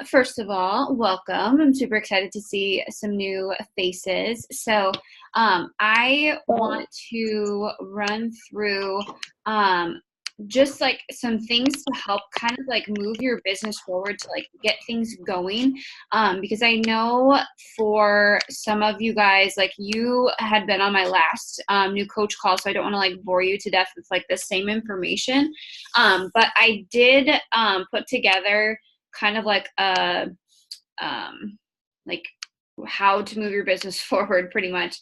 First of all, welcome. I'm super excited to see some new faces. So, I want to run through, just like some things to help kind of like move your business forward to like get things going. Because I know for some of you guys, like you had been on my last new coach call, so I don't want to like bore you to death with like the same information. But I did put together kind of like a like how to move your business forward pretty much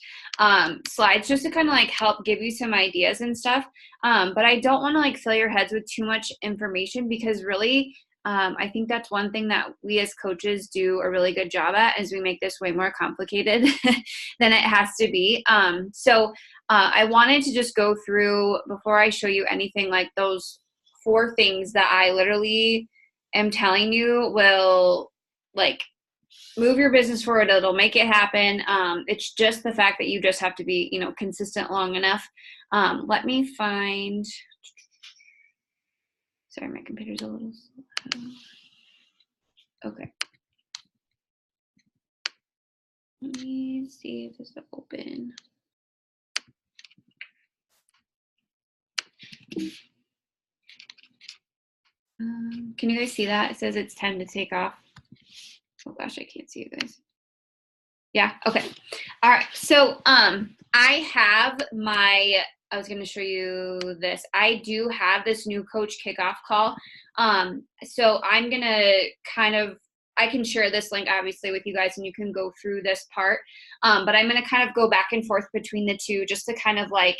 slides just to kind of like help give you some ideas and stuff, but I don't want to like fill your heads with too much information because really I think that's one thing that we as coaches do a really good job at is we make this way more complicated than it has to be. I wanted to just go through before I show you anything like those 4 things that I literally am telling you will like move your business forward. It'll make it happen. It's just the fact that you just have to be, consistent long enough. Let me find, sorry, my computer's a little slow. Okay. Let me see if this will open. Can you guys see that? It says it's time to take off. Oh gosh, I can't see you guys. Yeah, okay. All right. So I have I was going to show you this. I do have this new coach kickoff call. So I'm going to I can share this link obviously with you guys and you can go through this part. But I'm going to kind of go back and forth between the two just to kind of like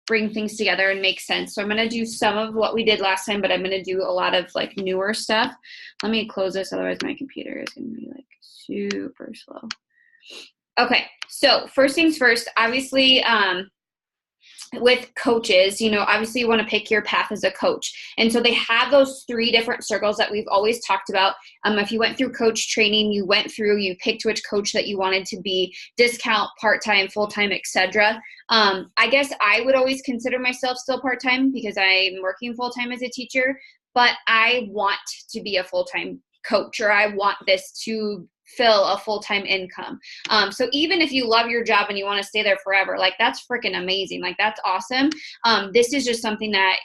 bring things together and make sense. So I'm going to do some of what we did last time, but I'm going to do a lot of like newer stuff. Let me close this. Otherwise my computer is going to be like super slow. Okay. So first things first, obviously, with coaches, obviously you want to pick your path as a coach. And so they have those 3 different circles that we've always talked about. If you went through coach training, you picked which coach that you wanted to be, discount, part-time, full-time, etc. I guess I would always consider myself still part-time because I'm working full-time as a teacher, but I want to be a full-time coach, or I want this to fill a full-time income. So even if you love your job and you want to stay there forever, like that's freaking amazing. Like that's awesome. This is just something that,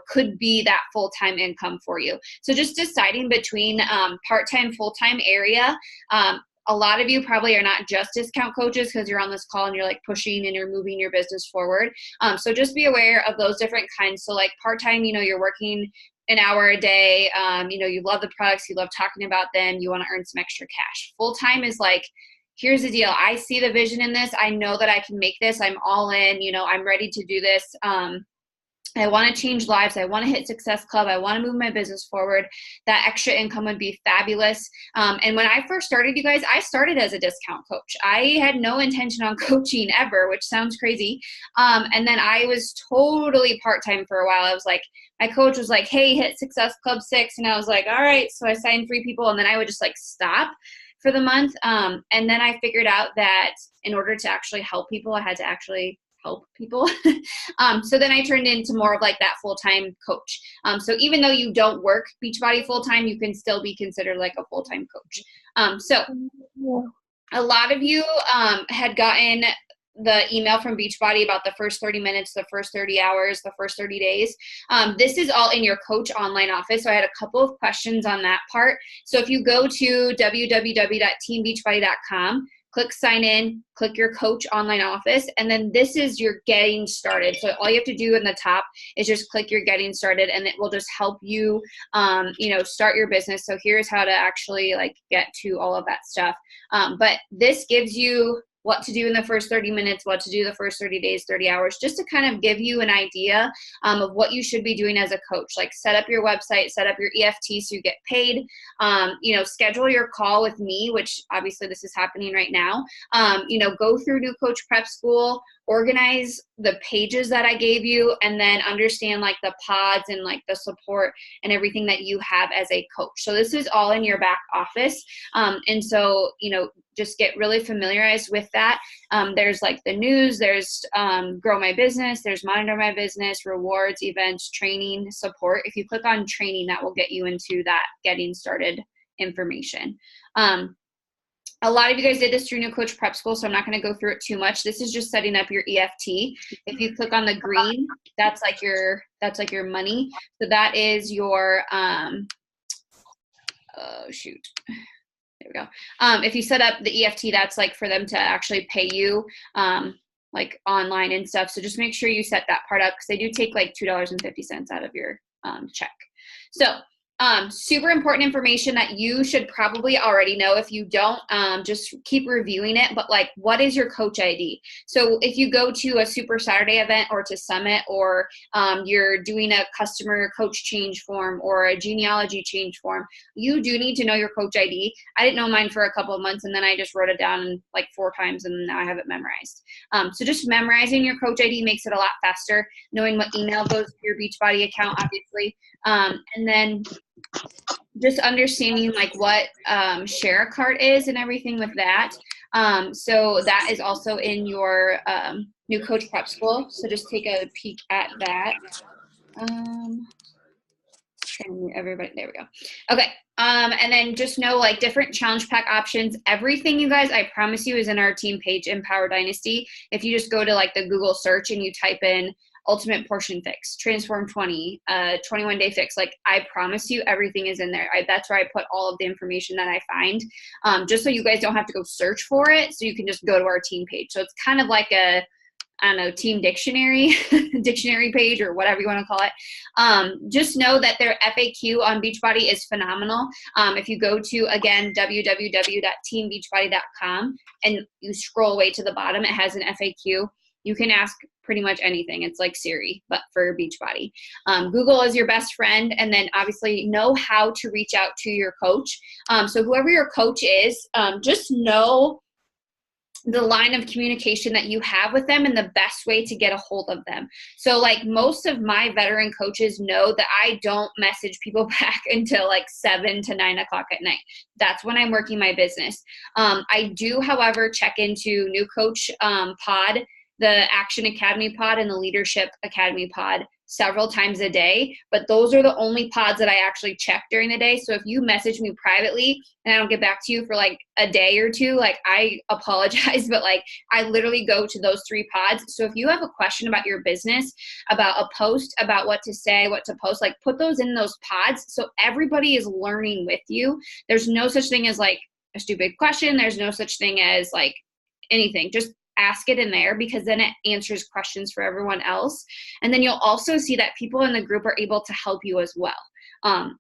could be that full-time income for you. So just deciding between part-time, full-time area. A lot of you probably are not just discount coaches because you're on this call and you're like pushing and you're moving your business forward. So just be aware of those different kinds. So like part-time, you're working an hour a day, you love the products, you love talking about them, you want to earn some extra cash. Full-time is like, here's the deal. I see the vision in this. I know that I can make this. I'm all in, I'm ready to do this. I want to change lives. I want to hit Success Club. I want to move my business forward. That extra income would be fabulous. And when I first started, you guys, I started as a discount coach. I had no intention on coaching ever, which sounds crazy. And then I was totally part-time for a while. I was like, my coach was like, hey, hit Success Club 6. And I was like, all right. So I signed 3 people and then I would just like stop for the month. And then I figured out that in order to actually help people, I had to actually help people. So then I turned into more of like that full-time coach. So even though you don't work Beachbody full-time, you can still be considered like a full-time coach. A lot of you had gotten the email from Beachbody about the first 30 minutes, the first 30 hours, the first 30 days. This is all in your coach online office. So I had a couple of questions on that part. So if you go to www.teambeachbody.com, click sign in, click your coach online office, and then this is your getting started. So all you have to do in the top is just click your getting started and it will just help you, start your business. So here's how to actually like get to all of that stuff. But this gives you what to do in the first 30 minutes, what to do the first 30 days, 30 hours, just to kind of give you an idea of what you should be doing as a coach. Like set up your website, set up your EFT so you get paid, schedule your call with me, which obviously this is happening right now. Go through New Coach Prep School, organize the pages that I gave you, and then understand like the pods and like the support and everything that you have as a coach. So this is all in your back office. And so, just get really familiarized with that. There's like the news, there's grow my business, there's monitor my business, rewards, events, training, support. If you click on training, that will get you into that getting started information. A lot of you guys did this through New Coach Prep School, so I'm not going to go through it too much. This is just setting up your EFT. If you click on the green, that's like your money. So that is your oh shoot. There we go. If you set up the EFT, that's like for them to actually pay you like online and stuff. So just make sure you set that part up because they do take like $2.50 out of your check. So super important information that you should probably already know. If you don't, just keep reviewing it. But like, what is your coach ID? So if you go to a Super Saturday event or to Summit, or you're doing a customer coach change form or a genealogy change form, you do need to know your coach ID. I didn't know mine for a couple of months, and then I just wrote it down like 4 times, and now I have it memorized. So just memorizing your coach ID makes it a lot faster. Knowing what email goes to your Beachbody account, obviously, and then just understanding like what share a cart is and everything with that. So that is also in your New Coach Prep School. So just take a peek at that. Everybody, there we go. Okay. And then just know like different challenge pack options. Everything, you guys, I promise you, is in our team page, Empower Dynasty. If you just go to like the Google search and you type in Ultimate Portion Fix, Transform 20, 21-day fix, like I promise you everything is in there. That's where I put all of the information that I find, just so you guys don't have to go search for it. So you can just go to our team page. So it's kind of like a, I don't know, team dictionary, dictionary page or whatever you want to call it. Just know that their FAQ on Beachbody is phenomenal. If you go to, again, www.teambeachbody.com and you scroll way to the bottom, it has an FAQ. You can ask pretty much anything. It's like Siri, but for Beachbody. Google is your best friend. And then obviously know how to reach out to your coach. So whoever your coach is, just know the line of communication that you have with them and the best way to get a hold of them. So like most of my veteran coaches know that I don't message people back until like 7 to 9 o'clock at night. That's when I'm working my business. I do, however, check into New Coach Pod, the Action Academy pod, and the Leadership Academy pod several times a day, but those are the only pods that I actually check during the day. So if you message me privately and I don't get back to you for like a day or two, like I apologize, but like I literally go to those 3 pods. So if you have a question about your business, about a post, about what to say, what to post, like put those in those pods so everybody is learning with you. There's no such thing as like a stupid question. There's no such thing as like anything. Just ask it in there, because then it answers questions for everyone else. And then you'll also see that people in the group are able to help you as well.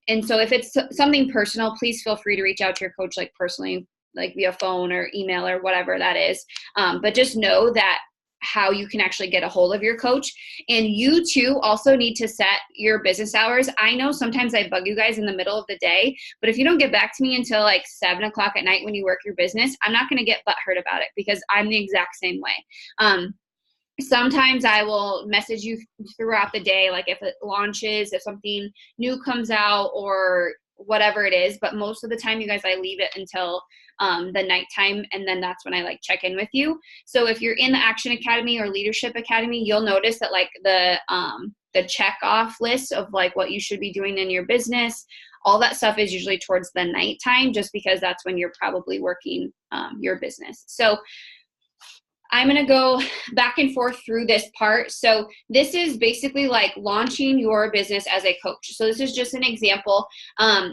And so if it's something personal, please feel free to reach out to your coach, like personally, like via phone or email or whatever that is. But just know that how you can actually get a hold of your coach. And you too also need to set your business hours. I know sometimes I bug you guys in the middle of the day, but if you don't get back to me until like 7 o'clock at night when you work your business, I'm not going to get butthurt about it, because I'm the exact same way. Sometimes I will message you throughout the day, like if it launches, if something new comes out or whatever it is. But most of the time, you guys, I leave it until the nighttime, and then that's when I like check in with you. So if you're in the Action Academy or Leadership Academy, you'll notice that like the check off list of like what you should be doing in your business, all that stuff is usually towards the nighttime, just because that's when you're probably working your business. So I'm going to go back and forth through this part. So this is basically like launching your business as a coach. So this is just an example.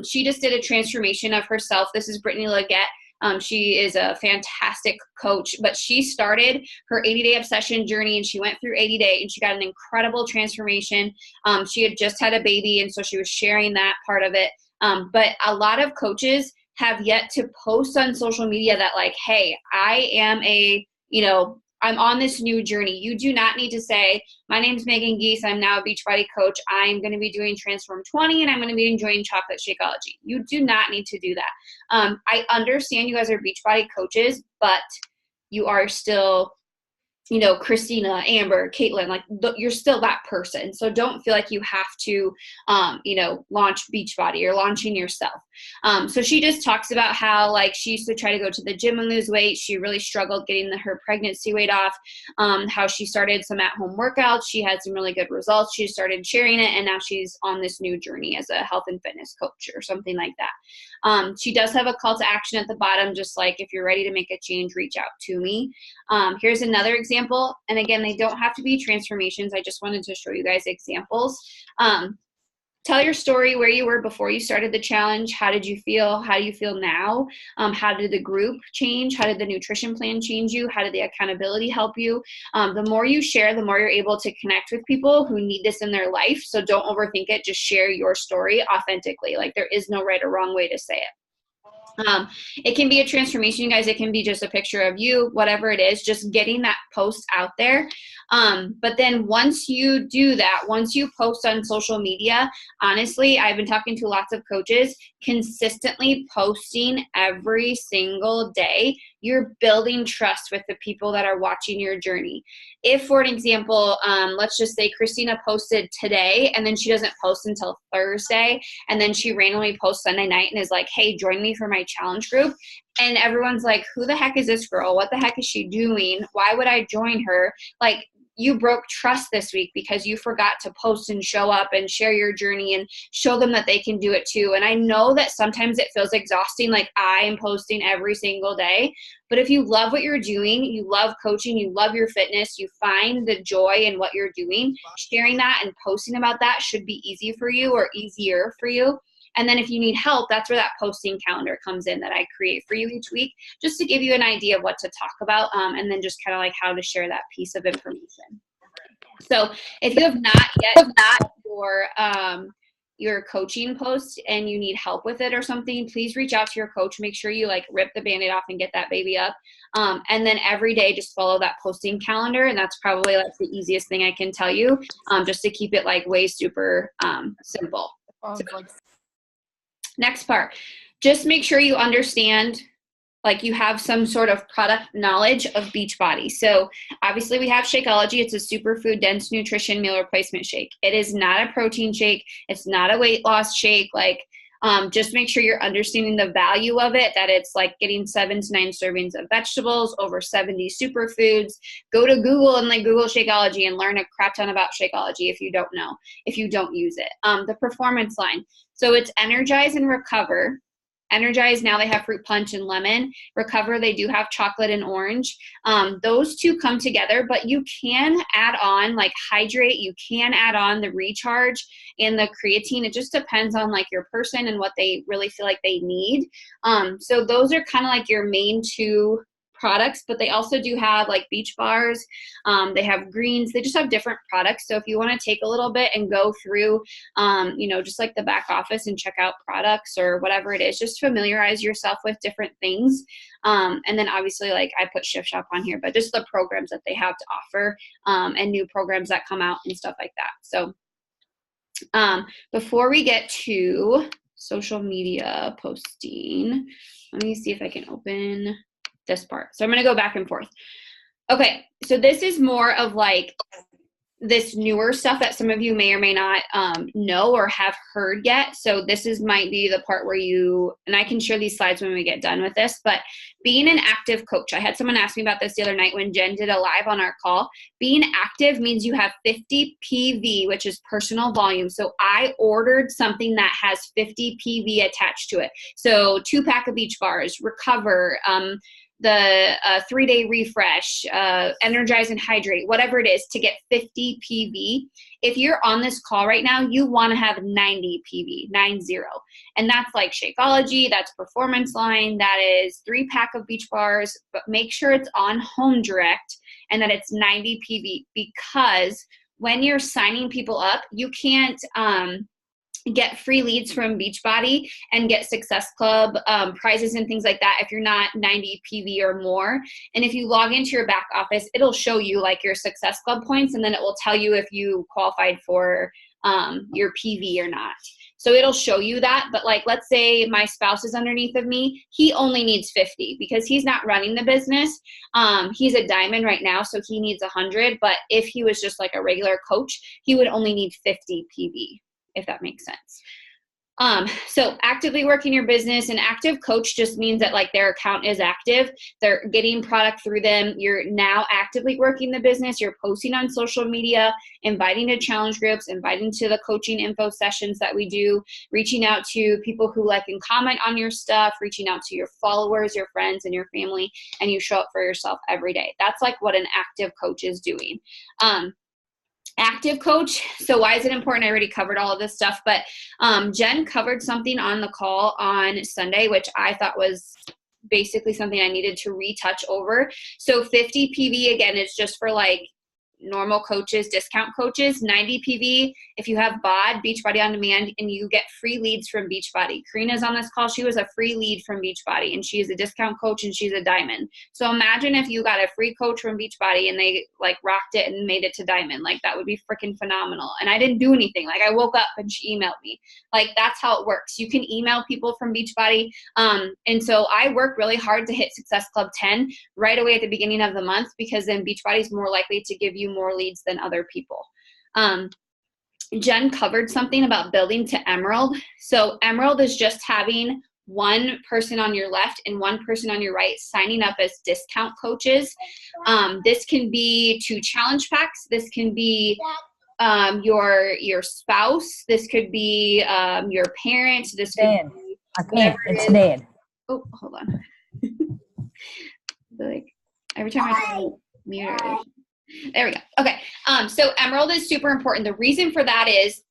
She just did a transformation of herself. This is Brittany Leggett. She is a fantastic coach, but she started her 80-day obsession journey, and she went through 80-day, and she got an incredible transformation. She had just had a baby, and so she was sharing that part of it. But a lot of coaches have yet to post on social media that like, hey, I am I'm on this new journey. You do not need to say, my name's Megan Geese. I'm now a Beachbody coach. I'm going to be doing Transform 20, and I'm going to be enjoying chocolate Shakeology. You do not need to do that. I understand you guys are Beachbody coaches, but you are still you know, Christina, Amber, Caitlin, like you're still that person. So don't feel like you have to, you know, launch Beachbody or launching yourself. So she just talks about how like she used to try to go to the gym and lose weight. She really struggled getting her pregnancy weight off, how she started some at-home workouts. She had some really good results. She started sharing it, and now she's on this new journey as a health and fitness coach or something like that. She does have a call to action at the bottom, just like if you're ready to make a change, reach out to me. Here's another example. And again, they don't have to be transformations. I just wanted to show you guys examples. Tell your story, where you were before you started the challenge. How did you feel? How do you feel now? How did the group change? How did the nutrition plan change you? How did the accountability help you? The more you share, the more you're able to connect with people who need this in their life. So don't overthink it. Just share your story authentically. Like there is no right or wrong way to say it. It can be a transformation, you guys. It can be just a picture of you, whatever it is, just getting that post out there. But then once you do that, once you post on social media, honestly, I've been talking to lots of coaches, consistently posting every single day, you're building trust with the people that are watching your journey. If, for an example, let's just say Christina posted today and then she doesn't post until Thursday, and then she randomly posts Sunday night and is like, hey, join me for my challenge group. And everyone's like, who the heck is this girl? What the heck is she doing? Why would I join her? Like, you broke trust this week because you forgot to post and show up and share your journey and show them that they can do it too. And I know that sometimes it feels exhausting, like I am posting every single day. But if you love what you're doing, you love coaching, you love your fitness, you find the joy in what you're doing, sharing that and posting about that should be easy for you or easier for you. And then if you need help, that's where that posting calendar comes in that I create for you each week, just to give you an idea of what to talk about, and then just kind of like how to share that piece of information. So if you have not yet your coaching post and you need help with it or something, please reach out to your coach. Make sure you like rip the Band-Aid off and get that baby up. And then every day just follow that posting calendar. And that's probably like the easiest thing I can tell you, just to keep it like way super simple. So, next part, just make sure you understand, like you have some sort of product knowledge of Beachbody. So obviously we have Shakeology. It's a superfood dense nutrition meal replacement shake. It is not a protein shake. It's not a weight loss shake. Like just make sure you're understanding the value of it, that it's like getting 7 to 9 servings of vegetables, over 70 superfoods. Go to Google and like Google Shakeology and learn a crap ton about Shakeology if you don't know, if you don't use it. The performance line. So it's Energize and Recover. Energize, now they have fruit punch and lemon. Recover, they do have chocolate and orange. Those two come together, but you can add on like Hydrate. You can add on the Recharge and the creatine. It just depends on like your person and what they really feel like they need. So those are kind of like your main two products, but they also do have like beach bars. They have greens. They just have different products. So if you want to take a little bit and go through, just like the back office and check out products or whatever it is, just familiarize yourself with different things. And then obviously like I put Shift Shop on here, but just the programs that they have to offer, and new programs that come out and stuff like that. So before we get to social media posting, let me see if I can open this part. So I'm going to go back and forth. Okay. So this is more of like this newer stuff that some of you may or may not know or have heard yet. So this might be the part where and I can share these slides when we get done with this, but being an active coach, I had someone ask me about this the other night when Jen did a live on our call. Being active means you have 50 PV, which is personal volume. So I ordered something that has 50 PV attached to it. So 2-pack of beach bars, Recover, the 3-day refresh, Energize and Hydrate, whatever it is, to get 50 PV. If you're on this call right now, you want to have 90 PV, 90. And that's like Shakeology, that's Performance Line, that is 3-pack of beach bars, but make sure it's on Home Direct and that it's 90 PV, because when you're signing people up, you can't get free leads from Beachbody and get Success Club prizes and things like that if you're not 90 PV or more. And if you log into your back office, it'll show you like your Success Club points, and then it will tell you if you qualified for your PV or not. So it'll show you that. But like, let's say my spouse is underneath of me. He only needs 50 because he's not running the business. He's a diamond right now, so he needs 100. But if he was just like a regular coach, he would only need 50 PV, if that makes sense. So actively working your business, an active coach just means that like their account is active. They're getting product through them. You're now actively working the business. You're posting on social media, inviting to challenge groups, inviting to the coaching info sessions that we do, reaching out to people who like and comment on your stuff, reaching out to your followers, your friends, and your family, and you show up for yourself every day. That's like what an active coach is doing. Active coach. So why is it important? I already covered all of this stuff, but Jen covered something on the call on Sunday, which I thought was basically something I needed to retouch over. So 50 PV, again, is just for like normal coaches, discount coaches. 90 PV if you have BOD, Beachbody On Demand, and you get free leads from Beachbody. Karina's on this call. She was a free lead from Beachbody, and she is a discount coach, and she's a diamond. So imagine if you got a free coach from Beachbody and they like rocked it and made it to diamond. Like that would be freaking phenomenal. And I didn't do anything. Like I woke up and she emailed me. Like that's how it works. You can email people from Beachbody. And so I work really hard to hit Success Club 10 right away at the beginning of the month, because then Beachbody is more likely to give you more leads than other people. Jen covered something about building to Emerald. So Emerald is just having one person on your left and one person on your right signing up as discount coaches. This can be 2 challenge packs. This can be your spouse. This could be your parents. This could be I can't. It's dead. Oh, hold on. Like every time I mute it. There we go. Okay. So Emerald is super important. The reason for that is,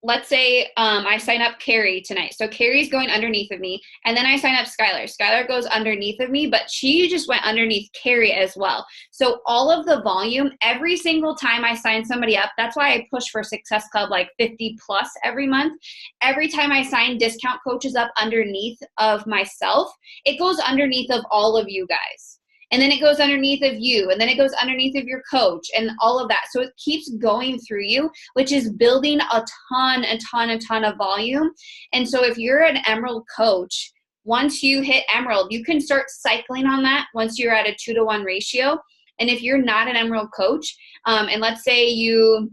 let's say I sign up Carrie tonight. So Carrie's going underneath of me, and then I sign up Skylar. Skylar goes underneath of me, but she just went underneath Carrie as well. So all of the volume, every single time I sign somebody up, that's why I push for Success Club like 50 plus every month. Every time I sign discount coaches up underneath of myself, it goes underneath of all of you guys. And then it goes underneath of you, and then it goes underneath of your coach and all of that. So it keeps going through you, which is building a ton of volume. And so if you're an Emerald coach, once you hit Emerald, you can start cycling on that once you're at a 2-to-1 ratio. And if you're not an Emerald coach, and let's say you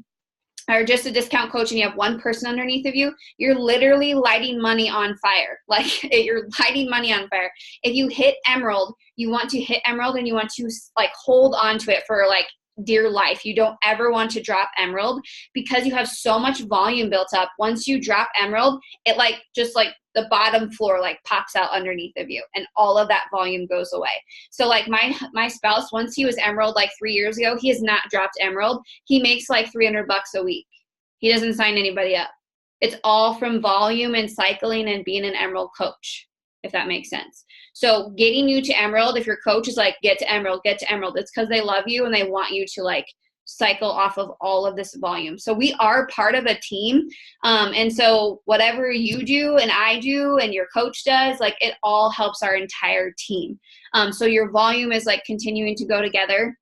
are just a discount coach and you have one person underneath of you, you're literally lighting money on fire. Like you're lighting money on fire. If you hit Emerald, you want to hit Emerald and you want to like hold on to it for like dear life. You don't ever want to drop Emerald, because you have so much volume built up. Once you drop Emerald, it like just like the bottom floor like pops out underneath of you, and all of that volume goes away. So like my spouse, once he was Emerald like 3 years ago, he has not dropped Emerald. He makes like $300 a week. He doesn't sign anybody up. It's all from volume and cycling and being an Emerald coach, if that makes sense. So getting you to Emerald, if your coach is like, get to Emerald, it's because they love you and they want you to like cycle off of all of this volume. So we are part of a team. And so whatever you do and I do and your coach does, like it all helps our entire team. So your volume is like continuing to go together.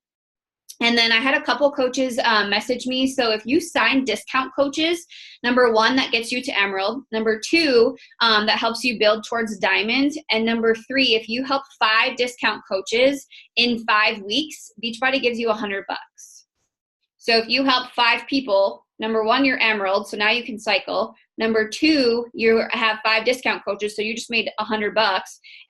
And then I had a couple coaches message me. So if you sign discount coaches, number 1, that gets you to Emerald. Number 2, that helps you build towards Diamond. And number 3, if you help 5 discount coaches in 5 weeks, Beachbody gives you $100. So if you help 5 people, number 1, you're Emerald, so now you can cycle. Number 2, you have 5 discount coaches, so you just made $100.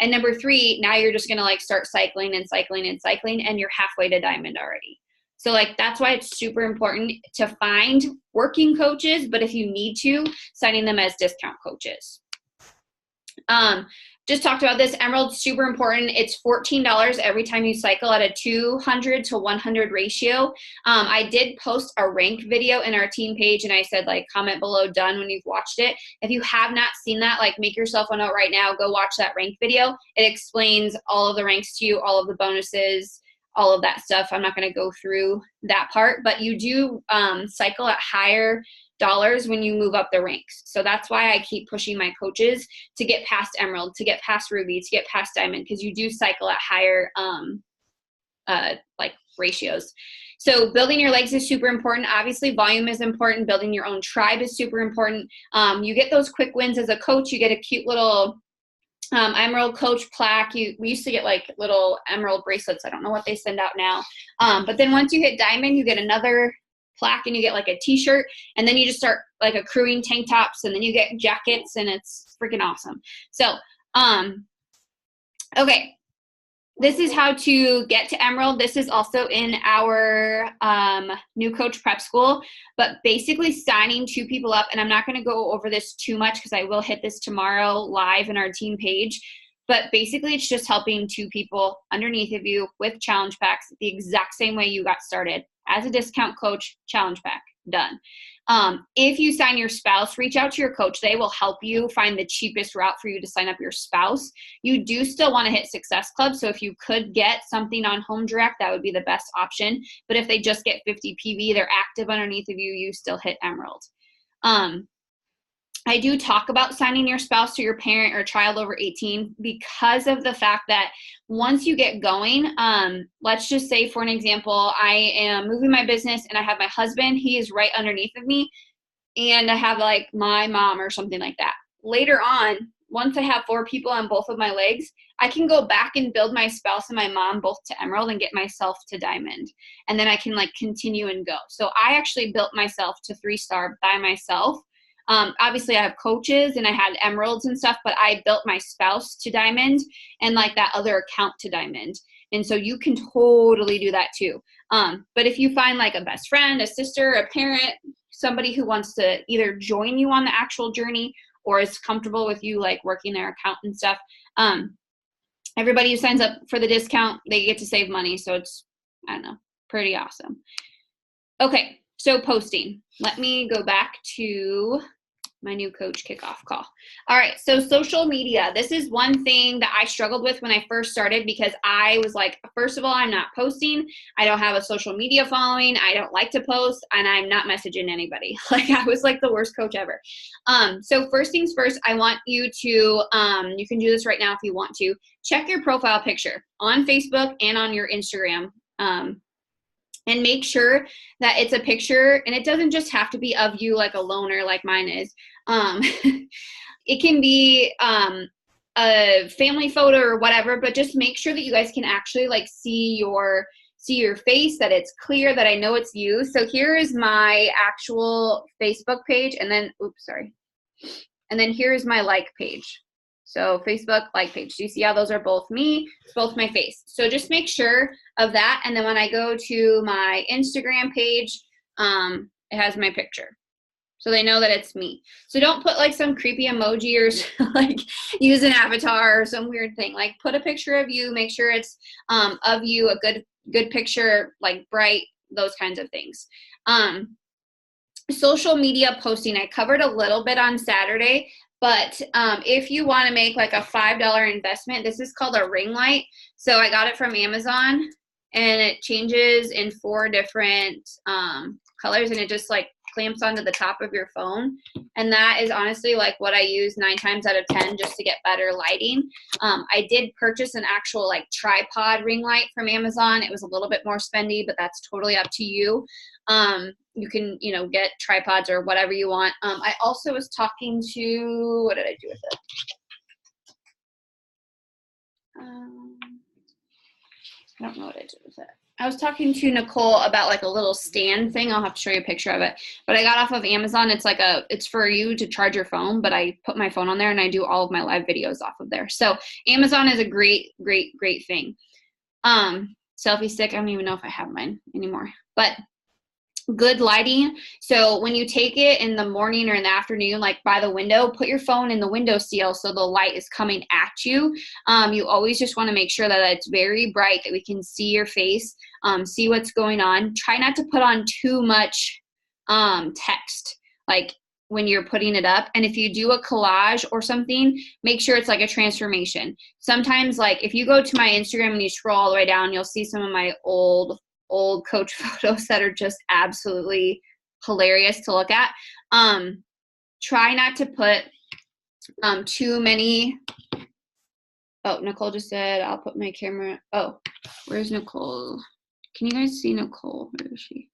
And number 3, now you're just gonna like start cycling and cycling and cycling, and you're halfway to Diamond already. So like that's why it's super important to find working coaches, but if you need to, signing them as discount coaches. Just talked about this. Emerald's super important. It's $14 every time you cycle at a 200 to 100 ratio. I did post a rank video in our team page, and I said like comment below done when you've watched it. If you have not seen that, like make yourself a note right now, go watch that rank video. It explains all of the ranks to you, all of the bonuses, all of that stuff. I'm not going to go through that part, but you do cycle at higher dollars when you move up the ranks. So that's why I keep pushing my coaches to get past Emerald, to get past Ruby, to get past Diamond, because you do cycle at higher like ratios. So building your legs is super important. Obviously, volume is important. Building your own tribe is super important. You get those quick wins as a coach. You get a cute little Emerald Coach plaque. We used to get like little emerald bracelets. I don't know what they send out now. But then once you hit diamond, you get another plaque and you get like a t-shirt, and then you just start like accruing tank tops, and then you get jackets, and it's freaking awesome. So, okay. This is how to get to Emerald. This is also in our new coach prep school, but basically signing 2 people up, and I'm not going to go over this too much because I will hit this tomorrow live in our team page, but basically it's just helping 2 people underneath of you with challenge packs the exact same way you got started as a discount coach. Challenge pack, done. If you sign your spouse, reach out to your coach. They will help you find the cheapest route for you to sign up your spouse. You do still want to hit Success Club. So if you could get something on Home Direct, that would be the best option. But if they just get 50 PV, they're active underneath of you, you still hit Emerald. I do talk about signing your spouse to your parent or child over 18 because of the fact that once you get going, let's just say, for an example, I am moving my business and I have my husband, he is right underneath of me, and I have like my mom or something like that. Later on, once I have 4 people on both of my legs, I can go back and build my spouse and my mom both to Emerald and get myself to Diamond. And then I can like continue and go. So I actually built myself to 3-star by myself. Obviously I have coaches and I had emeralds and stuff, but I built my spouse to diamond and like that other account to diamond. And so you can totally do that too. But if you find like a best friend, a sister, a parent, somebody who wants to either join you on the actual journey or is comfortable with you like working their account and stuff, everybody who signs up for the discount, they get to save money. So it's, I don't know, pretty awesome. Okay. So posting, let me go back to my new coach kickoff call. All right. So social media, this is one thing that I struggled with when I first started because I was like, first of all, I'm not posting. I don't have a social media following. I don't like to post, and I'm not messaging anybody. Like I was like the worst coach ever. So first things first, I want you to, you can do this right now if you want to, check your profile picture on Facebook and on your Instagram. And make sure that it's a picture, and it doesn't just have to be of you like a loner like mine is. It can be a family photo or whatever, but just make sure that you guys can actually like see your face, that it's clear, that I know it's you. So here is my actual Facebook page, and then, oops, sorry. And then here is my like page. So Facebook like page. Do you see how those are both me? It's both my face. So just make sure of that. And then when I go to my Instagram page, it has my picture. So they know that it's me. So don't put like some creepy emoji or like use an avatar or some weird thing. Like put a picture of you, make sure it's of you, a good picture, like bright, those kinds of things. Social media posting, I covered a little bit on Saturday. But if you want to make like a $5 investment, this is called a ring light. So I got it from Amazon, and it changes in 4 different colors, and it just like clamps onto the top of your phone. And that is honestly like what I use 9 times out of 10 just to get better lighting. I did purchase an actual like tripod ring light from Amazon. It was a little bit more spendy, but that's totally up to you. You can, get tripods or whatever you want. I also was talking to, what did I do with it? I don't know what I did with it. I was talking to Nicole about like a little stand thing. I'll have to show you a picture of it. But I got off of Amazon. It's like it's for you to charge your phone, but I put my phone on there and I do all of my live videos off of there. So Amazon is a great, great, great thing. Selfie stick, I don't even know if I have mine anymore. But good lighting. So when you take it in the morning or in the afternoon, like by the window, put your phone in the window sill so the light is coming at you. You always just want to make sure that it's very bright, that we can see your face, see what's going on. Try not to put on too much text, like when you're putting it up. And if you do a collage or something, make sure it's like a transformation. Sometimes, like if you go to my Instagram and you scroll all the way down, you'll see some of my old coach photos that are just absolutely hilarious to look at. Try not to put too many. Oh, Nicole just said, I'll put my camera. Oh, where's Nicole? Can you guys see Nicole? Where is she?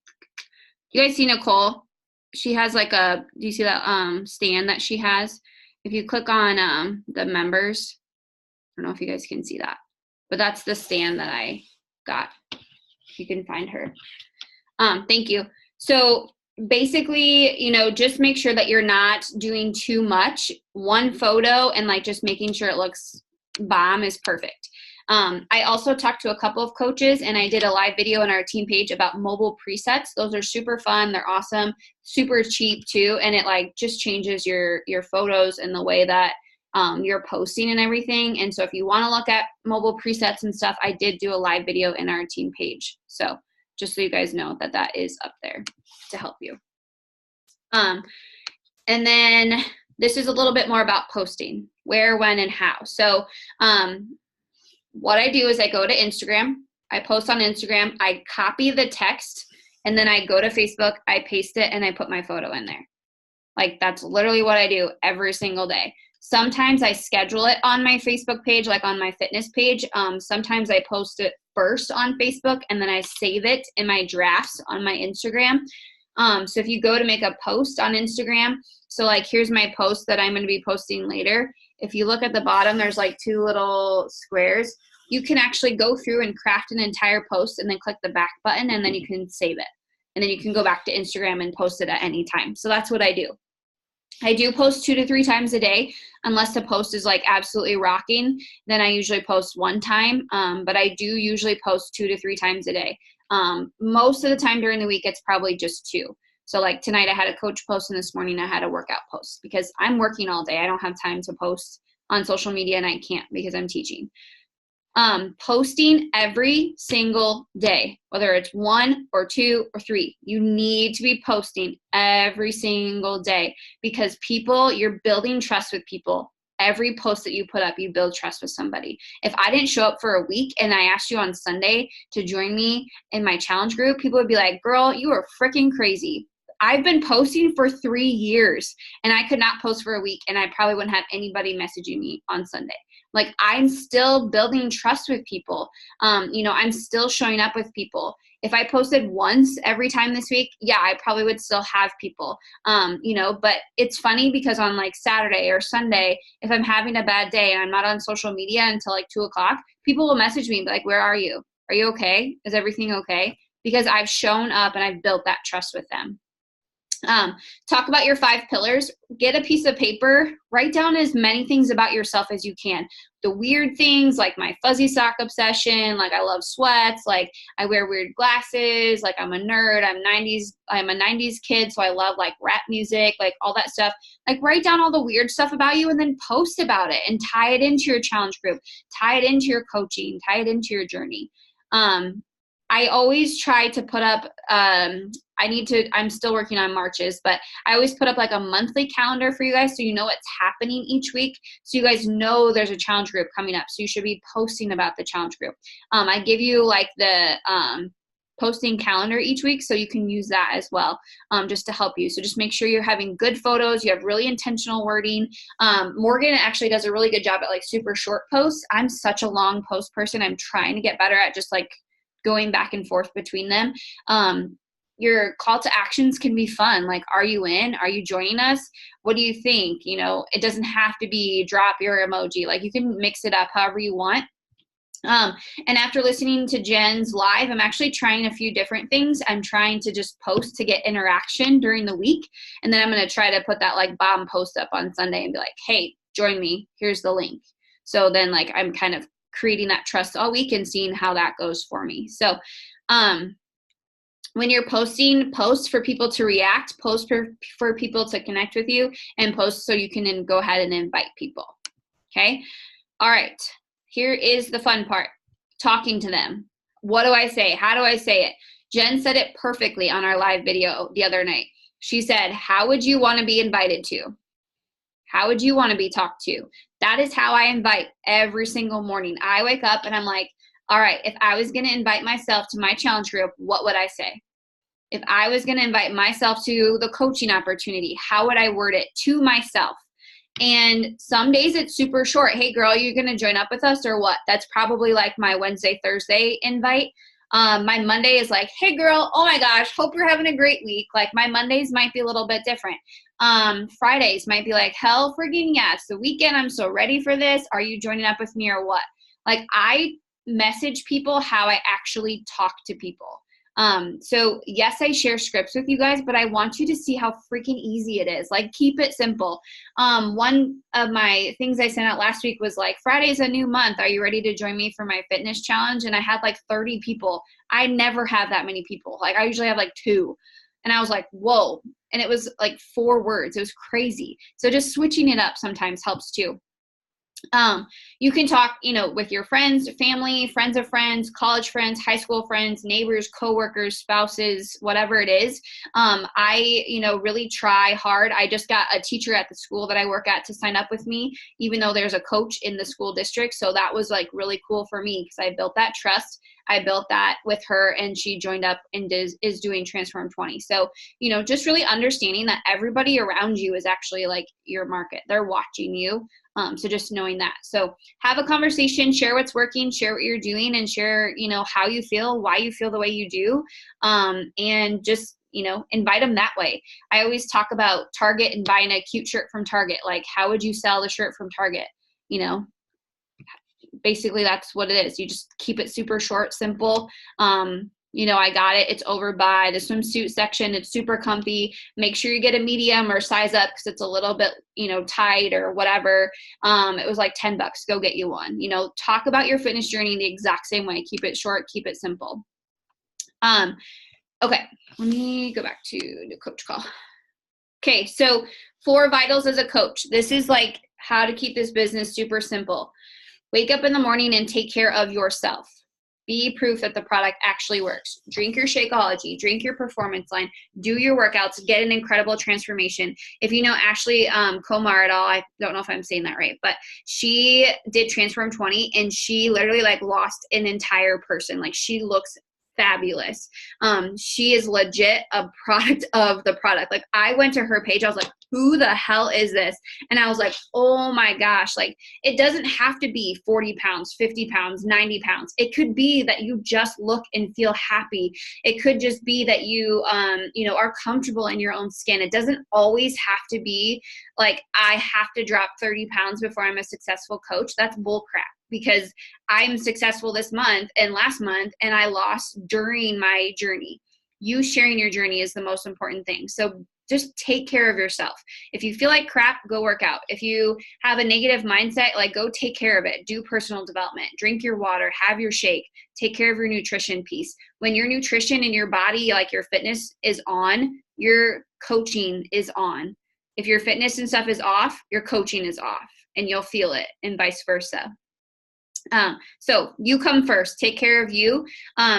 You guys see Nicole? She has like do you see that stand that she has? If you click on the members, I don't know if you guys can see that, but that's the stand that I got. If you can find her. Thank you. So basically, you know, just make sure that you're not doing too much. One photo and like just making sure it looks bomb is perfect. I also talked to a couple of coaches and I did a live video on our team page about mobile presets. Those are super fun. They're awesome, super cheap too. And it like just changes your photos and the way that you're posting and everything. And so if you want to look at mobile presets and stuff, I did do a live video in our team page. So just so you guys know that that is up there to help you. And then this is a little bit more about posting, where, when, and how. So what I do is I go to Instagram, I post on Instagram, I copy the text, and then I go to Facebook, I paste it, and I put my photo in there. Like that's literally what I do every single day. Sometimes I schedule it on my Facebook page, like on my fitness page. Sometimes I post it first on Facebook and then I save it in my drafts on my Instagram. So if you go to make a post on Instagram, so like here's my post that I'm going to be posting later. If you look at the bottom, there's like two little squares. You can actually go through and craft an entire post and then click the back button and then you can save it. And then you can go back to Instagram and post it at any time. So that's what I do. I do post 2 to 3 times a day, unless the post is like absolutely rocking, then I usually post 1 time, but I do usually post 2 to 3 times a day. Most of the time during the week, it's probably just 2. So like tonight I had a coach post and this morning I had a workout post because I'm working all day. I don't have time to post on social media and I can't because I'm teaching. Posting every single day, whether it's 1 or 2 or 3, you need to be posting every single day because you're building trust with people. Every post that you put up, you build trust with somebody. If I didn't show up for a week and I asked you on Sunday to join me in my challenge group, people would be like, girl, you are freaking crazy. I've been posting for 3 years and I could not post for a week and I probably wouldn't have anybody messaging me on Sunday. Like I'm still building trust with people. I'm still showing up with people. If I posted once every time this week, yeah, I probably would still have people, but it's funny because on like Saturday or Sunday, if I'm having a bad day and I'm not on social media until like 2:00, people will message me and be like, where are you? Are you okay? Is everything okay? Because I've shown up and I've built that trust with them. Talk about your 5 pillars. Get a piece of paper, write down as many things about yourself as you can. The weird things like my fuzzy sock obsession, like I love sweats, like I wear weird glasses, like I'm a nerd, I'm a 90s kid, so I love like rap music, like all that stuff. Like write down all the weird stuff about you and then post about it and tie it into your challenge group, tie it into your coaching, tie it into your journey. I always try to put up, I'm still working on Marches, but I always put up like a monthly calendar for you guys so you know what's happening each week. So you guys know there's a challenge group coming up. So you should be posting about the challenge group. I give you like the posting calendar each week so you can use that as well, just to help you. So just make sure you're having good photos. You have really intentional wording. Morgan actually does a really good job at like super short posts. I'm such a long post person. I'm trying to get better at just like going back and forth between them. Your call to actions can be fun. Like, are you in? Are you joining us? What do you think? It doesn't have to be drop your emoji. Like you can mix it up however you want. And after listening to Jen's live, I'm actually trying a few different things. I'm trying to just post to get interaction during the week. And then I'm going to try to put that like bomb post up on Sunday and be like, hey, join me. Here's the link. So then like I'm kind of creating that trust all week and seeing how that goes for me. So, when you're posting, post for people to react, post for people to connect with you, and post so you can then go ahead and invite people. Okay. All right. Here is the fun part. Talking to them. What do I say? How do I say it? Jen said it perfectly on our live video the other night. She said, how would you want to be invited to? How would you want to be talked to? That is how I invite every single morning. I wake up and I'm like, all right, if I was going to invite myself to my challenge group, what would I say? If I was going to invite myself to the coaching opportunity, how would I word it to myself? And some days it's super short. Hey girl, you going to join up with us or what? That's probably like my Wednesday, Thursday invite. My Monday is like, hey girl, oh my gosh, hope you're having a great week. Like my Mondays might be a little bit different. Fridays might be like, hell friggin' yeah, it's the weekend. I'm so ready for this. Are you joining up with me or what? Like I message people how I actually talk to people. So yes, I share scripts with you guys, but I want you to see how freaking easy it is. Like keep it simple. One of my things I sent out last week was like, Friday's a new month. Are you ready to join me for my fitness challenge? And I had like 30 people. I never have that many people. Like I usually have like 2. And I was like, whoa. And it was like 4 words. It was crazy. So just switching it up sometimes helps too. You can talk, with your friends, family, friends of friends, college friends, high school friends, neighbors, coworkers, spouses, whatever it is. I really try hard. I just got a teacher at the school that I work at to sign up with me, even though there's a coach in the school district. So that was like really cool for me because I built that trust. I built that with her and she joined up and is doing Transform 20. So, just really understanding that everybody around you is actually like your market. They're watching you. So just knowing that. So have a conversation, share what's working, share what you're doing, and share, how you feel, why you feel the way you do. And just, invite them that way. I always talk about Target and buying a cute shirt from Target. Like, how would you sell the shirt from Target? Basically that's what it is. You just keep it super short, simple. I got it. It's over by the swimsuit section. It's super comfy. Make sure you get a medium or size up because it's a little bit, tight or whatever. It was like $10. Go get you one. Talk about your fitness journey the exact same way. Keep it short, keep it simple. Okay, let me go back to the coach call. Okay, so 4 vitals as a coach. This is like how to keep this business super simple. Wake up in the morning and take care of yourself. Be proof that the product actually works. Drink your Shakeology, drink your performance line, do your workouts, get an incredible transformation. If you know Ashley Komar at all, I don't know if I'm saying that right, but she did Transform 20 and she literally like lost an entire person. Like she looks fabulous. She is legit a product of the product. Like I went to her page, I was like, who the hell is this? And I was like, oh my gosh, like it doesn't have to be 40 pounds, 50 pounds, 90 pounds. It could be that you just look and feel happy. It could just be that you, are comfortable in your own skin. It doesn't always have to be like, I have to drop 30 pounds before I'm a successful coach. That's bull crap. Because I'm successful this month and last month, and I lost during my journey. You sharing your journey is the most important thing. So just take care of yourself. If you feel like crap, go work out. If you have a negative mindset, like go take care of it. Do personal development. Drink your water. Have your shake. Take care of your nutrition piece. When your nutrition in your body, like your fitness is on, your coaching is on. If your fitness and stuff is off, your coaching is off, and you'll feel it, and vice versa. So you come first, take care of you.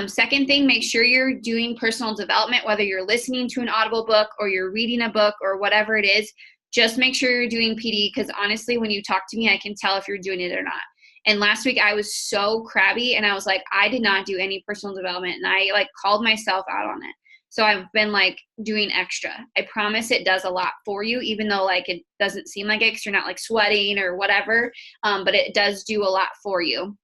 Second thing, make sure you're doing personal development, whether you're listening to an Audible book or you're reading a book or whatever it is, just make sure you're doing PD. Because honestly, when you talk to me, I can tell if you're doing it or not. And last week I was so crabby and I was like, I did not do any personal development. And I like called myself out on it. So I've been like doing extra. I promise it does a lot for you, even though like it doesn't seem like it because you're not like sweating or whatever, but it does do a lot for you.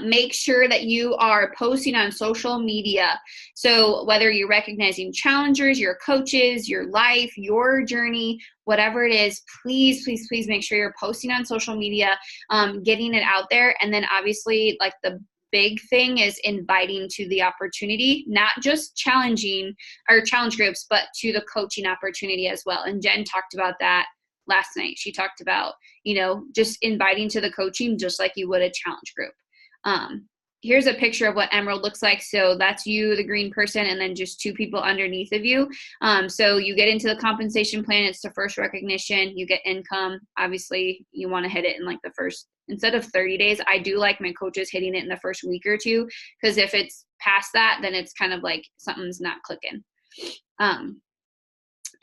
Make sure that you are posting on social media. So whether you're recognizing challengers, your coaches, your life, your journey, whatever it is, please, please, please make sure you're posting on social media, getting it out there. And then obviously like the big thing is inviting to the opportunity, not just challenging or challenge groups, but to the coaching opportunity as well. And Jen talked about that last night. She talked about, just inviting to the coaching just like you would a challenge group. Here's a picture of what Emerald looks like. So that's you, the green person, and then just 2 people underneath of you. So you get into the compensation plan. It's the first recognition. You get income. Obviously, you want to hit it in like the first, instead of 30 days. I do like my coaches hitting it in the first week or 2, because if it's past that, then it's kind of like something's not clicking.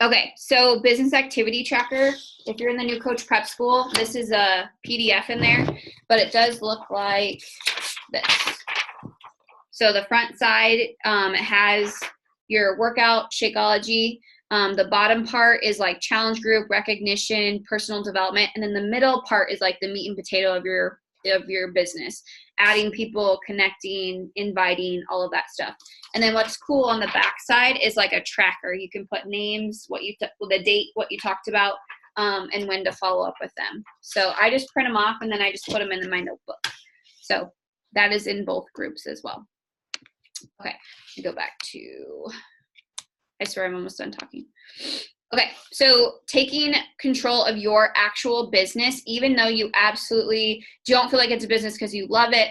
Okay, so business activity tracker. If you're in the new coach prep school, this is a PDF in there, but it does look like this. So the front side, it has your workout, Shakeology. The bottom part is like challenge group, recognition, personal development. And then the middle part is like the meat and potato of your of your business, adding people, connecting, inviting, all of that stuff. And then what's cool on the back side is like a tracker. You can put names, the date, what you talked about, and when to follow up with them. So I just print them off and then I just put them in my notebook. So that is in both groups as well. Okay, go back to, I swear I'm almost done talking. Okay, so taking control of your actual business, even though you absolutely don't feel like it's a business because you love it,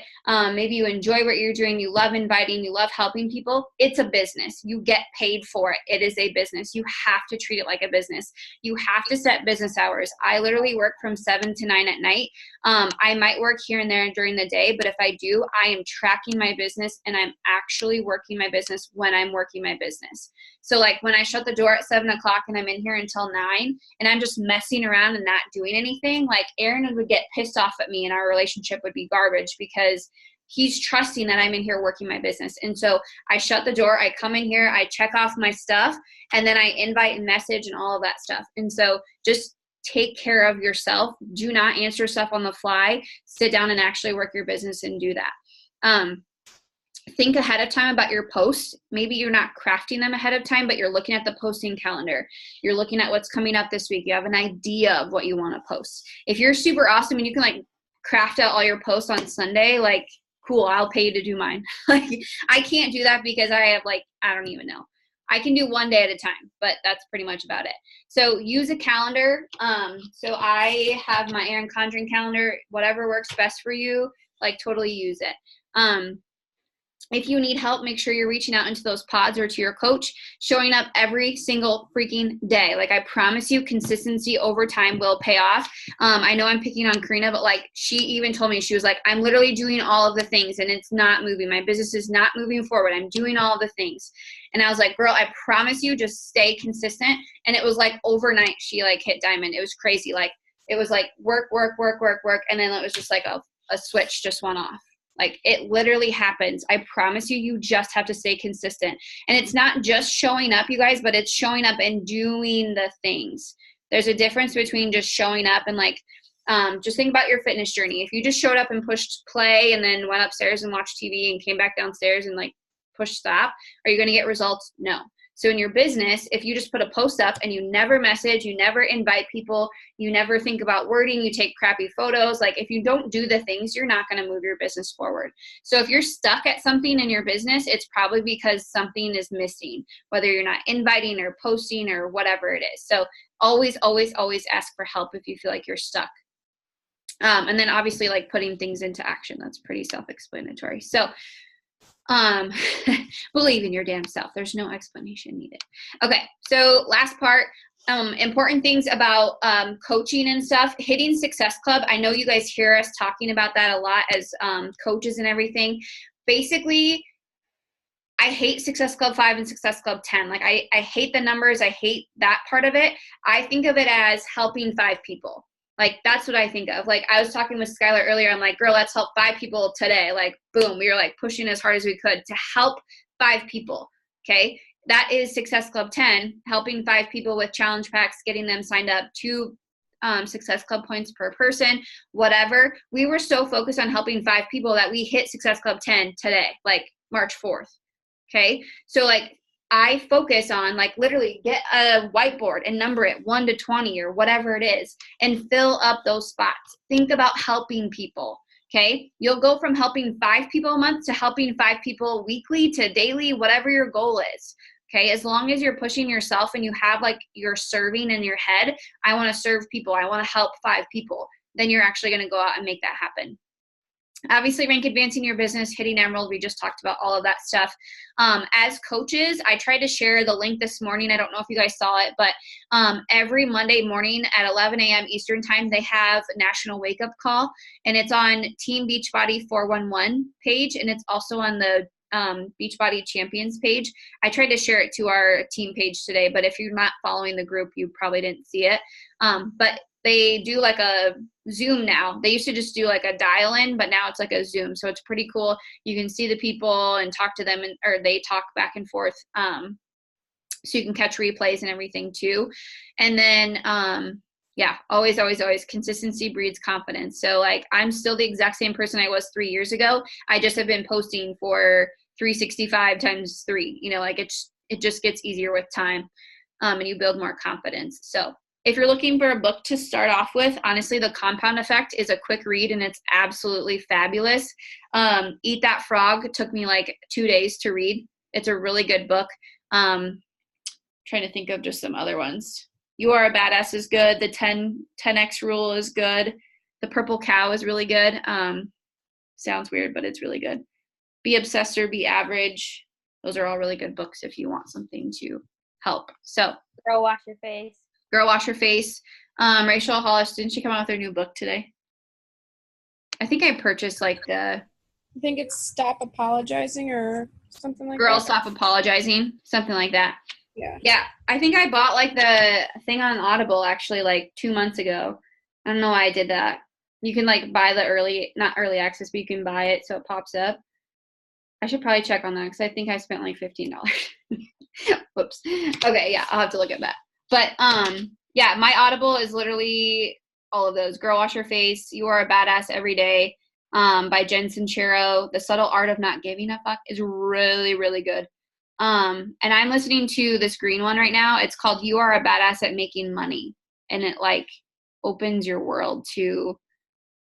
maybe you enjoy what you're doing, you love inviting, you love helping people, it's a business. You get paid for it. It is a business. You have to treat it like a business. You have to set business hours. I literally work from 7 to 9 at night. I might work here and there during the day, but if I do, I am tracking my business and I'm actually working my business when I'm working my business. So like when I shut the door at 7 o'clock and I'm in here until 9 and I'm just messing around and not doing anything, like Aaron would get pissed off at me and our relationship would be garbage because he's trusting that I'm in here working my business. And so I shut the door, I come in here, I check off my stuff, and then I invite and message and all of that stuff. And so just take care of yourself. Do not answer stuff on the fly. Sit down and actually work your business and do that. Think ahead of time about your posts. Maybe you're not crafting them ahead of time, but you're looking at the posting calendar. You're looking at what's coming up this week. You have an idea of what you want to post. If you're super awesome and you can like craft out all your posts on Sunday, like cool, I'll pay you to do mine. Like I can't do that because I have like, I don't even know. I can do one day at a time, but that's pretty much about it. So use a calendar. So I have my Aaron Conjuring calendar, whatever works best for you, like totally use it. If you need help, make sure you're reaching out into those pods or to your coach, showing up every single freaking day. Like I promise you, consistency over time will pay off. I know I'm picking on Karina, but like she even told me, she was like, I'm literally doing all of the things and it's not moving. My business is not moving forward. I'm doing all of the things. And I was like, girl, I promise you, just stay consistent. And it was like overnight, she like hit diamond. It was crazy. Like it was like work. And then it was just like a switch just went off. Like it literally happens. I promise you, you just have to stay consistent. And it's not just showing up, you guys, but it's showing up and doing the things. There's a difference between just showing up and like, just think about your fitness journey. If you just showed up and pushed play and then went upstairs and watched TV and came back downstairs and like pushed stop, are you going to get results? No. So in your business, if you just put a post up and you never message, you never invite people, you never think about wording, you take crappy photos, like if you don't do the things, you're not going to move your business forward. So if you're stuck at something in your business, it's probably because something is missing, whether you're not inviting or posting or whatever it is. So always ask for help if you feel like you're stuck. And then obviously like putting things into action, that's pretty self-explanatory. So believe in your damn self. There's no explanation needed. Okay, so last part, important things about coaching and stuff. Hitting Success Club. I know you guys hear us talking about that a lot as coaches and everything. Basically, I hate Success Club 5 and Success Club 10. Like I hate the numbers. I hate that part of it. I think of it as helping 5 people. Like, that's what I think of. Like, I was talking with Skylar earlier. I'm like, girl, let's help 5 people today. Like, boom, we were like pushing as hard as we could to help 5 people. Okay. That is Success Club 10, helping 5 people with challenge packs, getting them signed up to Success Club points per person, whatever. We were so focused on helping 5 people that we hit Success Club 10 today, like March 4th. Okay. So like, I focus on like literally get a whiteboard and number it 1 to 20 or whatever it is and fill up those spots. Think about helping people. Okay. You'll go from helping 5 people a month to helping 5 people weekly to daily, whatever your goal is. Okay. As long as you're pushing yourself and you have like you're serving in your head, I want to serve people. I want to help 5 people. Then you're actually going to go out and make that happen. Obviously, rank advancing your business, hitting Emerald. We just talked about all of that stuff. As coaches, I tried to share the link this morning. I don't know if you guys saw it, but every Monday morning at 11 a.m. Eastern time, they have National Wake Up Call, and it's on Team Beachbody 411 page, and it's also on the Beachbody Champions page. I tried to share it to our team page today, but if you're not following the group, you probably didn't see it. But they do like a Zoom now. They used to just do like a dial-in, but now it's like a Zoom. So it's pretty cool. You can see the people and talk to them, or they talk back and forth. So you can catch replays and everything too. And then Yeah, always, always, always. Consistency breeds confidence. So like I'm still the exact same person I was 3 years ago. I just have been posting for 365 times 3. You know, like it just gets easier with time, and you build more confidence. So if you're looking for a book to start off with, honestly, The Compound Effect is a quick read and it's absolutely fabulous. Eat That Frog took me like 2 days to read. It's a really good book. Trying to think of just some other ones. You Are a Badass is good. The 10X Rule is good. The Purple Cow is really good. Sounds weird, but it's really good. Be Obsessed or Be Average. Those are all really good books if you want something to help. So Girl Wash Your Face. Girl Wash Your Face. Rachel Hollis, didn't she come out with her new book today? I think I purchased like the I think it's Stop Apologizing or something like Girl that. Stop Apologizing, something like that. Yeah. Yeah, I think I bought like the thing on Audible actually like 2 months ago. I don't know why I did that. You can like buy the not early access, but you can buy it so it pops up. I should probably check on that because I think I spent like $15. Whoops. Okay, yeah, I'll have to look at that. But yeah, my Audible is literally all of those. Girl Wash Your Face, You Are a Badass Every Day, by Jen Sincero. The Subtle Art of Not Giving a Fuck is really, really good. And I'm listening to this green one right now. It's called You Are a Badass at Making Money. And it like opens your world to,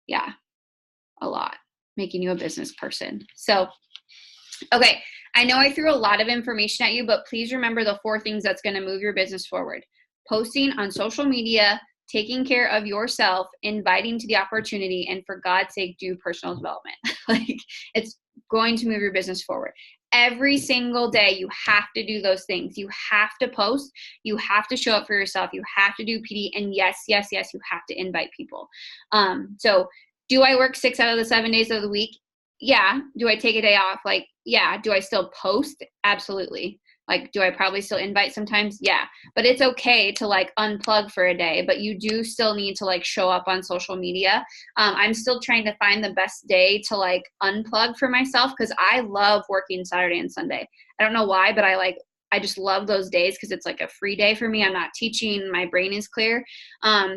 yeah, a lot, making you a business person. So, okay. I know I threw a lot of information at you, but please remember the 4 things that's going to move your business forward. Posting on social media, taking care of yourself, inviting to the opportunity, and for God's sake, do personal development. Like it's going to move your business forward. Every single day, you have to do those things. You have to post. You have to show up for yourself. You have to do PD. And yes, yes, yes, you have to invite people. So do I work 6 out of the 7 days of the week? Yeah. Do I take a day off? Like, yeah. Do I still post? Absolutely. Like, do I probably still invite sometimes? Yeah. But it's okay to like unplug for a day, but you do still need to like show up on social media. I'm still trying to find the best day to like unplug for myself because I love working Saturday and Sunday. I don't know why, but I just love those days because it's like a free day for me. I'm not teaching. My brain is clear.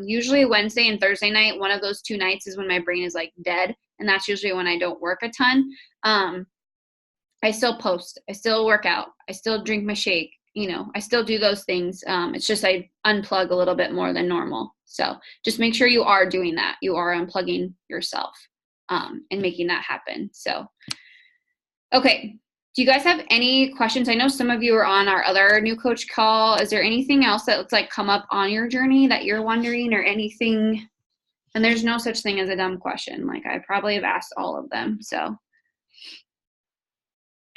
Usually Wednesday and Thursday night, one of those 2 nights is when my brain is like dead. And that's usually when I don't work a ton. I still post, I still work out, I still drink my shake, you know, I still do those things. It's just I unplug a little bit more than normal. So just make sure you are doing that. You are unplugging yourself and making that happen. So, okay. Do you guys have any questions? I know some of you are on our other new coach call. Is there anything else that's like come up on your journey that you're wondering or anything? And there's no such thing as a dumb question. Like I probably have asked all of them. So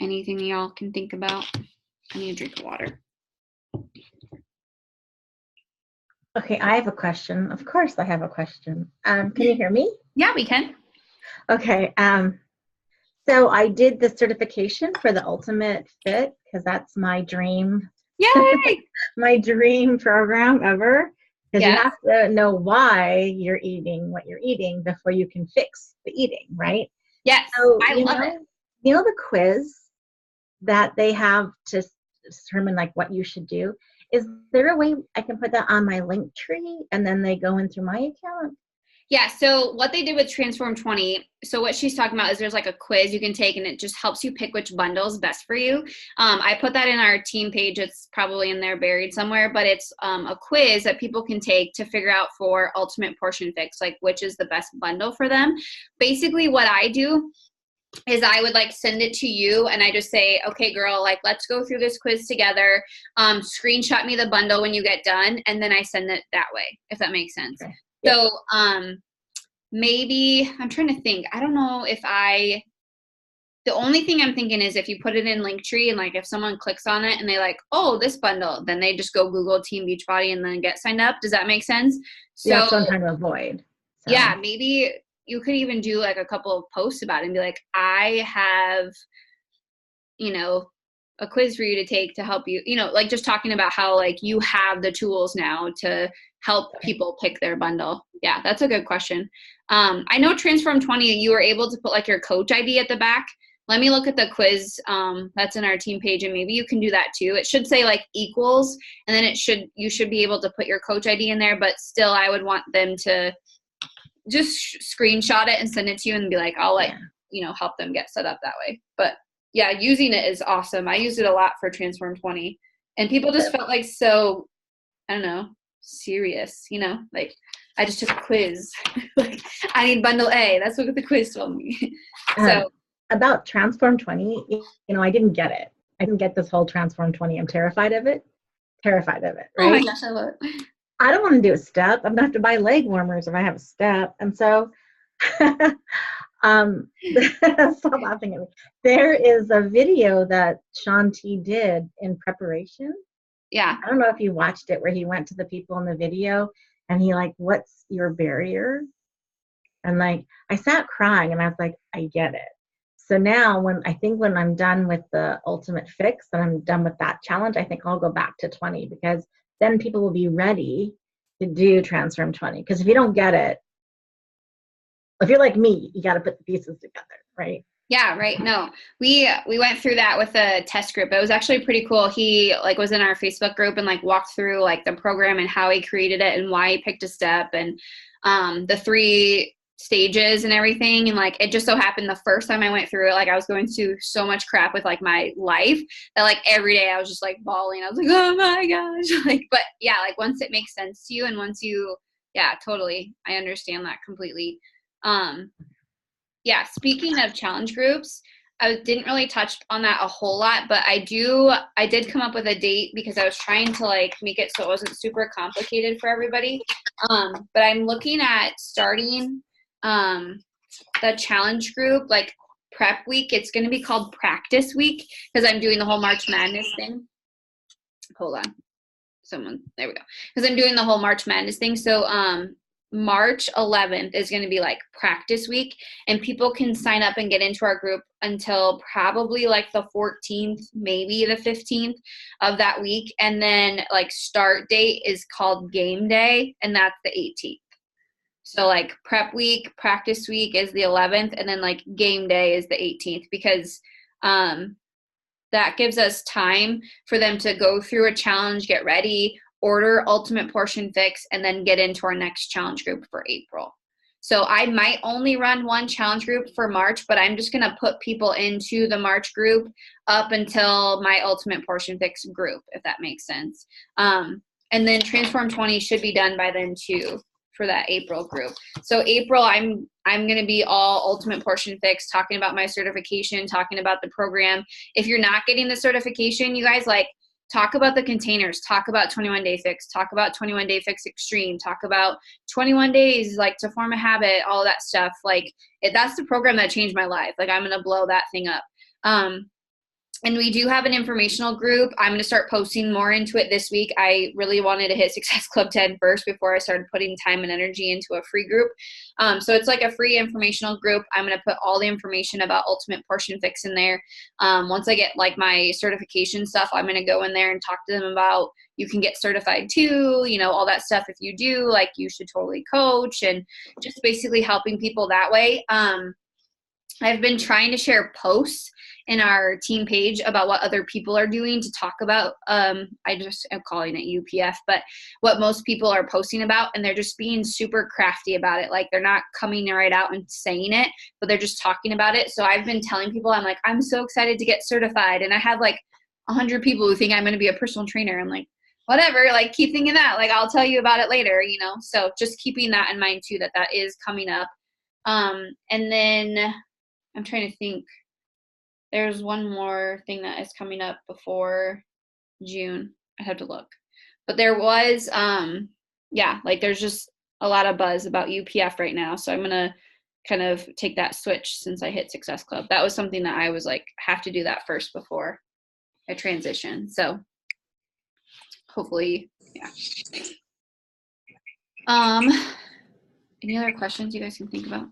anything y'all can think about? I need a drink of water. Okay, I have a question. Of course I have a question. Can you hear me? Yeah, we can. Okay. So I did the certification for the Ultimate Fit because that's my dream. Yay! My dream program ever. Because Yes. you have to know why you're eating what you're eating before you can fix the eating, right? Yes, So, I love it. You know the quiz that they have to determine like what you should do? Is there a way I can put that on my link tree and then they go into my account? Yeah, so what they did with Transform 20, so what she's talking about is there's like a quiz you can take and it just helps you pick which bundle is best for you. I put that in our team page. It's probably in there buried somewhere, but it's a quiz that people can take to figure out for Ultimate Portion Fix, like which is the best bundle for them. Basically what I do is I would like send it to you and I just say, okay, girl, like let's go through this quiz together. Screenshot me the bundle when you get done. And then I send it that way, if that makes sense. Okay. Yep. So maybe I'm trying to think. I don't know if the only thing I'm thinking is if you put it in Linktree and like if someone clicks on it and they like, oh, this bundle, then they just go Google Team Beachbody and then get signed up. Does that make sense? So that's what I'm trying to avoid. So. Yeah, maybe you could even do like a couple of posts about it and be like, I have, you know, a quiz for you to take to help you, you know, like just talking about how like you have the tools now to help people pick their bundle. Yeah, that's a good question. I know Transform 20, you were able to put like your coach ID at the back. let me look at the quiz that's in our team page, and maybe you can do that too. It should say like equals, and then you should be able to put your coach ID in there, but still I would want them to just screenshot it and send it to you and be like, I'll help them get set up that way. But yeah, using it is awesome. I use it a lot for Transform 20, and people just felt like so, I don't know, serious, like I just took a quiz. Like I need bundle A. That's what the quiz told me. So about Transform 20, I didn't get it. I didn't get this whole Transform 20. I'm terrified of it. Right? Oh my gosh, I love it. I don't want to do a step. I'm going to have to buy leg warmers if I have a step. And so, stop laughing at me. There is a video that Sean T did in preparation. Yeah. I don't know if you watched it, where he went to the people in the video and he like, what's your barrier? And like, I sat crying and I was like, I get it. So now when I'm done with the ultimate fix and I'm done with that challenge, I think I'll go back to 20, because then people will be ready to do Transform 20. Because if you don't get it, if you're like me, you got to put the pieces together, right? Yeah, right. No, we went through that with a test group. It was actually pretty cool. He like was in our Facebook group and like walked through like the program and how he created it and why he picked a step and the 3 stages and everything. And like it just so happened the first time I went through it, like I was going through so much crap with like my life that like every day I was just like bawling. I was like, oh my gosh. Like, but yeah, like once it makes sense to you and once you, yeah, totally. I understand that completely. Yeah, speaking of challenge groups, I didn't really touch on that a whole lot, but I did come up with a date because I was trying to like make it so it wasn't super complicated for everybody. But I'm looking at starting the challenge group like prep week. It's going to be called practice week because I'm doing the whole March Madness thing. Hold on. There we go. Because I'm doing the whole March Madness thing. So March 11th is going to be like practice week, and people can sign up and get into our group until probably like the 14th, maybe the 15th of that week. And then like start date is called game day, and that's the 18th. So like prep week, practice week is the 11th, and then like game day is the 18th, because that gives us time for them to go through a challenge, get ready, order ultimate portion fix, and then get into our next challenge group for April. So I might only run one challenge group for March, but I'm just going to put people into the March group up until my ultimate portion fix group, if that makes sense. And then Transform 20 should be done by then too for that April group. So April, I'm going to be all ultimate portion fix, talking about my certification, talking about the program. If you're not getting the certification, you guys, like, talk about the containers, talk about 21 Day Fix, talk about 21 Day Fix Extreme, talk about 21 days, like to form a habit, all that stuff. Like that's the program that changed my life. Like I'm going to blow that thing up. And we do have an informational group. I'm going to start posting more into it this week. I really wanted to hit Success Club 10 first before I started putting time and energy into a free group. So it's like a free informational group. I'm going to put all the information about Ultimate Portion Fix in there. Once I get like my certification stuff, I'm going to go in there and talk to them about you can get certified too, all that stuff. If you do, like you should totally coach, and just basically helping people that way. I've been trying to share posts in our team page about what other people are doing to talk about, I just am calling it UPF, but what most people are posting about, and they're just being super crafty about it. Like they're not coming right out and saying it, but they're just talking about it. So I've been telling people, I'm like, I'm so excited to get certified. And I have like 100 people who think I'm going to be a personal trainer. I'm like, whatever, like keep thinking that, like I'll tell you about it later, So just keeping that in mind too, that is coming up. And then I'm trying to think. There's one more thing that is coming up before June. I have to look. But there was, there's just a lot of buzz about UPF right now. So I'm going to kind of take that switch since I hit Success Club. That was something that I was like, have to do that first before I transition. So hopefully, yeah. Any other questions you guys can think about?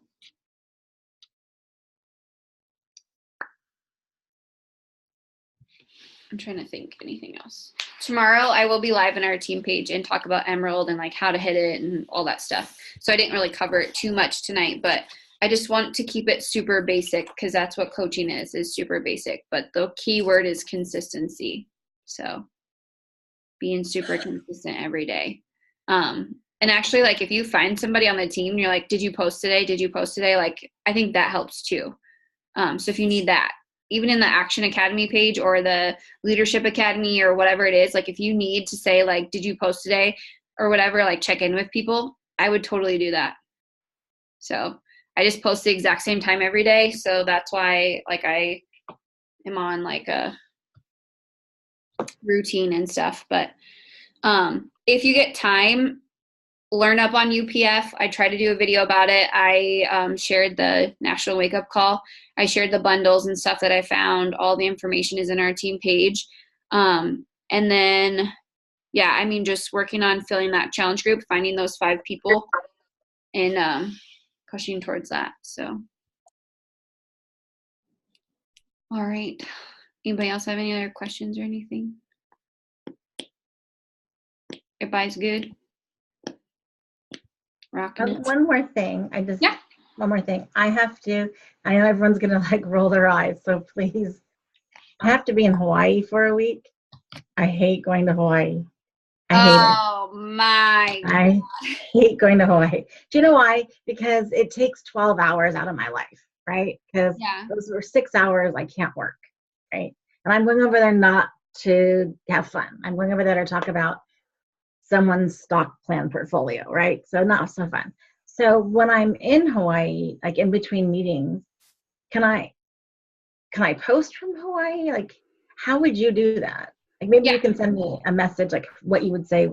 I'm trying to think anything else. Tomorrow I will be live in our team page and talk about Emerald and like how to hit it and all that stuff. So I didn't really cover it too much tonight, but I just want to keep it super basic because that's what coaching is super basic. But the key word is consistency. So being super consistent every day. And actually, like, if you find somebody on the team and you're like, did you post today? Did you post today? Like, I think that helps too. So if you need that, even in the Action Academy page or the Leadership Academy or whatever it is, like if you need to say like, did you post today or whatever, like check in with people, I would totally do that. So I just post the exact same time every day. So that's why like I am on like a routine and stuff. But if you get time, learn up on UPF. I try to do a video about it. I shared the National Wake Up Call. I shared the bundles and stuff that I found. All the information is in our team page. And then, yeah, I mean, just working on filling that challenge group, finding those 5 people and pushing towards that. So, all right. Anybody else have any other questions or anything? Everybody's good? Rocking it. One more thing. Yeah. One more thing. I know everyone's going to like roll their eyes. So please, I have to be in Hawaii for a week. I hate going to Hawaii. I hate it. Oh my God. I hate going to Hawaii. Do you know why? Because it takes 12 hours out of my life, right? Because those were 6 hours I can't work, right? And I'm going over there not to have fun. I'm going over there to talk about someone's stock plan portfolio, right? So not so fun. So when I'm in Hawaii, like in between meetings, can I post from Hawaii? Like, how would you do that? Like maybe you can send me a message, like what you would say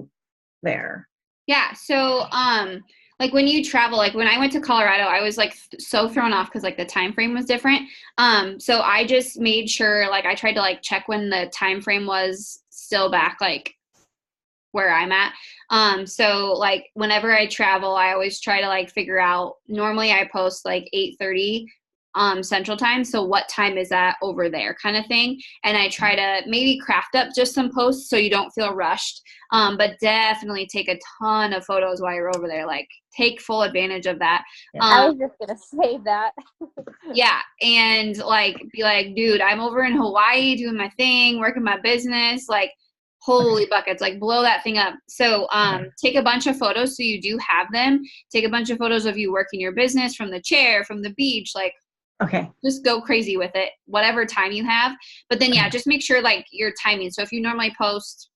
there. Yeah. So, like when you travel, like when I went to Colorado, I was like so thrown off because like the time frame was different. So I just made sure, like I tried to like check when the time frame was still back, like where I'm at. So like whenever I travel, I always try to like figure out, normally I post like 8:30 Central Time. So what time is that over there kind of thing? And I try to maybe craft up just some posts so you don't feel rushed. But definitely take a ton of photos while you're over there. Like take full advantage of that. I was just going to say that. Yeah. And like, be like, dude, I'm over in Hawaii doing my thing, working my business. Like, holy buckets, like blow that thing up. So take a bunch of photos so you do have them. Take a bunch of photos of you working your business from the chair, from the beach, like just go crazy with it, whatever time you have. But then, yeah, just make sure like your timing. So if you normally post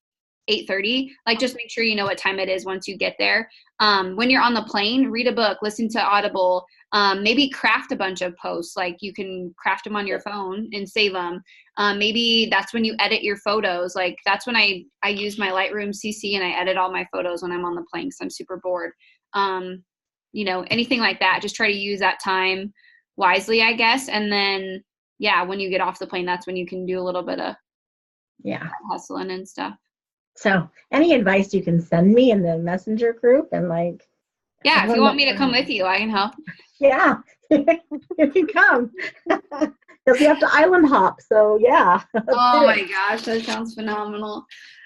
8:30, like just make sure you know what time it is once you get there. When you're on the plane, read a book, listen to Audible, maybe craft a bunch of posts. Like you can craft them on your phone and save them. Maybe that's when you edit your photos. Like that's when I use my Lightroom CC and I edit all my photos when I'm on the plane because I'm super bored. You know, anything like that. Just try to use that time wisely, I guess. And then, yeah, when you get off the plane, that's when you can do a little bit of hustling and stuff. So any advice you can send me in the messenger group and like. Yeah, if you want me to come with you, I can help. Yeah, you can come. Because we have to island hop, so yeah. Oh my gosh, that sounds phenomenal.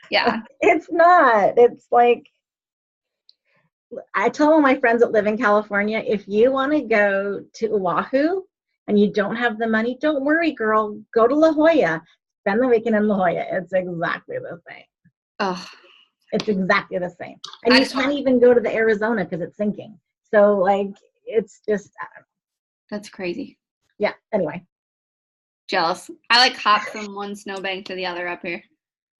Yeah. It's not. It's like, I tell all my friends that live in California, if you want to go to Oahu and you don't have the money, don't worry, girl. Go to La Jolla. Spend the weekend in La Jolla. It's exactly the same. Oh. It's exactly the same. And you can't even go to the Arizona because it's sinking. So, like, it's just, I don't know. That's crazy. Yeah, anyway. Jealous. I like hop from one snowbank to the other up here.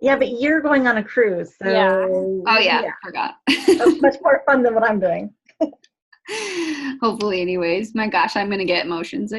Yeah, but you're going on a cruise. So Oh, yeah. Forgot. That's much more fun than what I'm doing. Hopefully, anyways. My gosh, I'm going to get emotions.